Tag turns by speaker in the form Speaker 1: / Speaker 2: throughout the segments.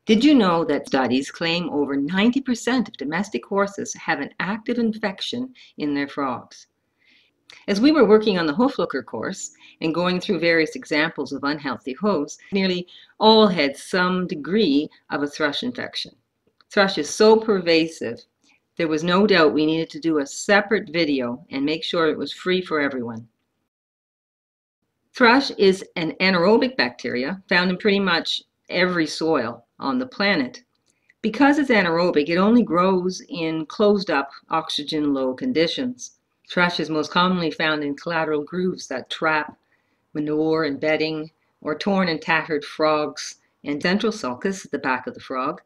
Speaker 1: Did you know that studies claim over 90% of domestic horses have an active infection in their frogs? As we were working on the hoof looker course and going through various examples of unhealthy hoofs, nearly all had some degree of a thrush infection. Thrush is so pervasive, there was no doubt we needed to do a separate video and make sure it was free for everyone. Thrush is an anaerobic bacteria found in pretty much every soil on the planet. Because it's anaerobic, it only grows in closed-up, oxygen-low conditions. Thrush is most commonly found in collateral grooves that trap manure and bedding, or torn and tattered frogs and central sulcus at the back of the frog,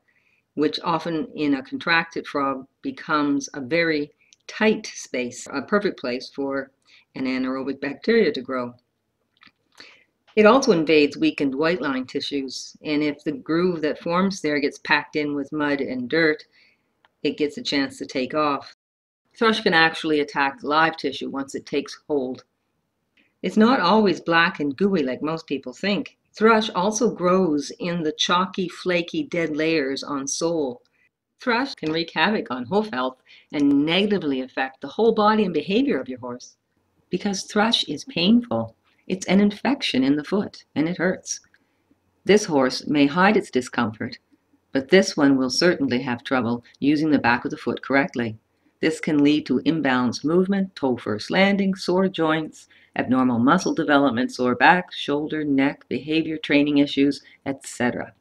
Speaker 1: which often in a contracted frog becomes a very tight space, a perfect place for an anaerobic bacteria to grow. It also invades weakened white line tissues, and if the groove that forms there gets packed in with mud and dirt, it gets a chance to take off. Thrush can actually attack live tissue once it takes hold. It's not always black and gooey like most people think. Thrush also grows in the chalky, flaky, dead layers on sole. Thrush can wreak havoc on hoof health and negatively affect the whole body and behavior of your horse. Because thrush is painful. It's an infection in the foot, and it hurts. This horse may hide its discomfort, but this one will certainly have trouble using the back of the foot correctly. This can lead to imbalanced movement, toe-first landing, sore joints, abnormal muscle development, sore back, shoulder, neck, behavior, training issues, etc.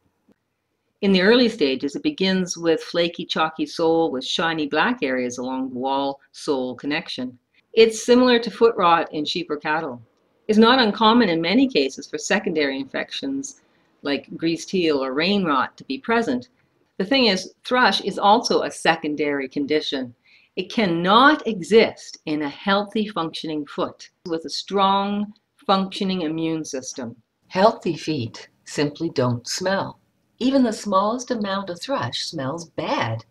Speaker 1: In the early stages, it begins with flaky, chalky sole with shiny black areas along the wall-sole connection. It's similar to foot rot in sheep or cattle. It's not uncommon in many cases for secondary infections like greased heel or rain rot to be present. The thing is, thrush is also a secondary condition. It cannot exist in a healthy functioning foot with a strong functioning immune system. Healthy feet simply don't smell. Even the smallest amount of thrush smells bad.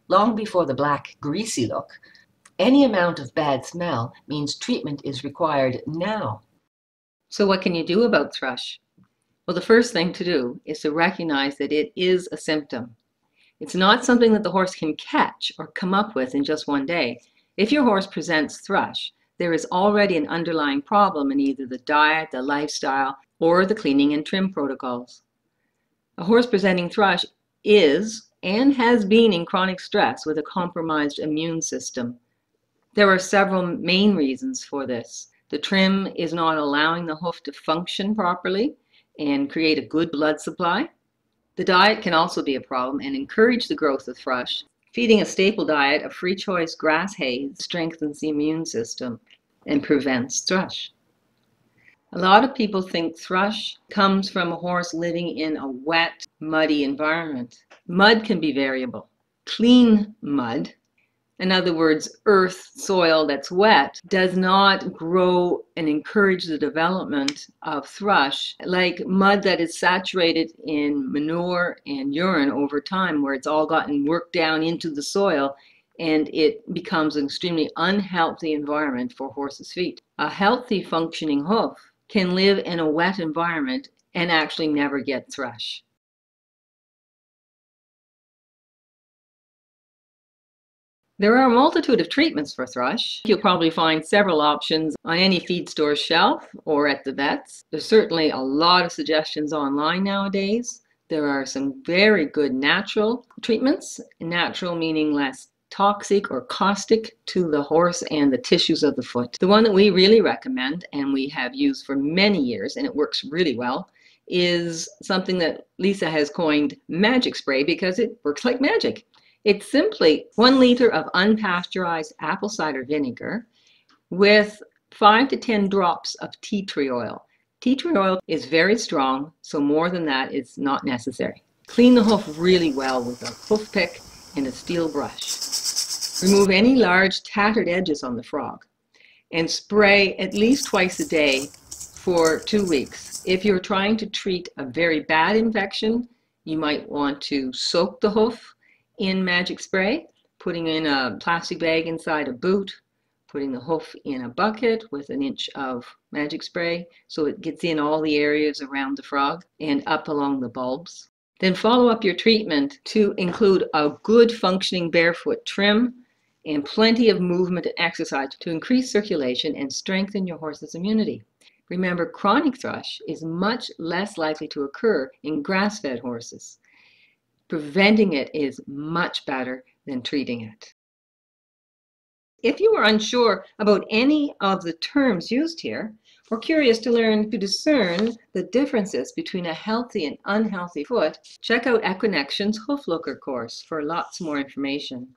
Speaker 1: Long before the black, greasy look, any amount of bad smell means treatment is required now. So what can you do about thrush? Well, the first thing to do is to recognize that it is a symptom. It's not something that the horse can catch or come up with in just one day. If your horse presents thrush, there is already an underlying problem in either the diet, the lifestyle, or the cleaning and trim protocols. A horse presenting thrush is and has been in chronic stress with a compromised immune system. There are several main reasons for this. The trim is not allowing the hoof to function properly and create a good blood supply. The diet can also be a problem and encourage the growth of thrush. Feeding a staple diet of free choice grass hay strengthens the immune system and prevents thrush. A lot of people think thrush comes from a horse living in a wet, muddy environment. Mud can be variable. Clean mud, in other words, earth, soil that's wet, does not grow and encourage the development of thrush like mud that is saturated in manure and urine over time, where it's all gotten worked down into the soil and it becomes an extremely unhealthy environment for horses' feet. A healthy functioning hoof can live in a wet environment and actually never get thrush. There are a multitude of treatments for thrush. You'll probably find several options on any feed store shelf or at the vets. There's certainly a lot of suggestions online nowadays. There are some very good natural treatments, natural meaning less toxic or caustic to the horse and the tissues of the foot. The one that we really recommend and we have used for many years, and it works really well, is something that Lisa has coined magic spray because it works like magic. It's simply 1 liter of unpasteurized apple cider vinegar with 5 to 10 drops of tea tree oil. Tea tree oil is very strong, so more than that is not necessary. Clean the hoof really well with a hoof pick and a steel brush. Remove any large tattered edges on the frog and spray at least twice a day for 2 weeks. If you're trying to treat a very bad infection, you might want to soak the hoof in magic spray, putting in a plastic bag inside a boot, putting the hoof in a bucket with 1 inch of magic spray so it gets in all the areas around the frog and up along the bulbs. Then follow up your treatment to include a good functioning barefoot trim and plenty of movement and exercise to increase circulation and strengthen your horse's immunity. Remember, chronic thrush is much less likely to occur in grass-fed horses. Preventing it is much better than treating it. If you are unsure about any of the terms used here, or curious to learn to discern the differences between a healthy and unhealthy foot, check out Equinextion's Hoof Looker course for lots more information.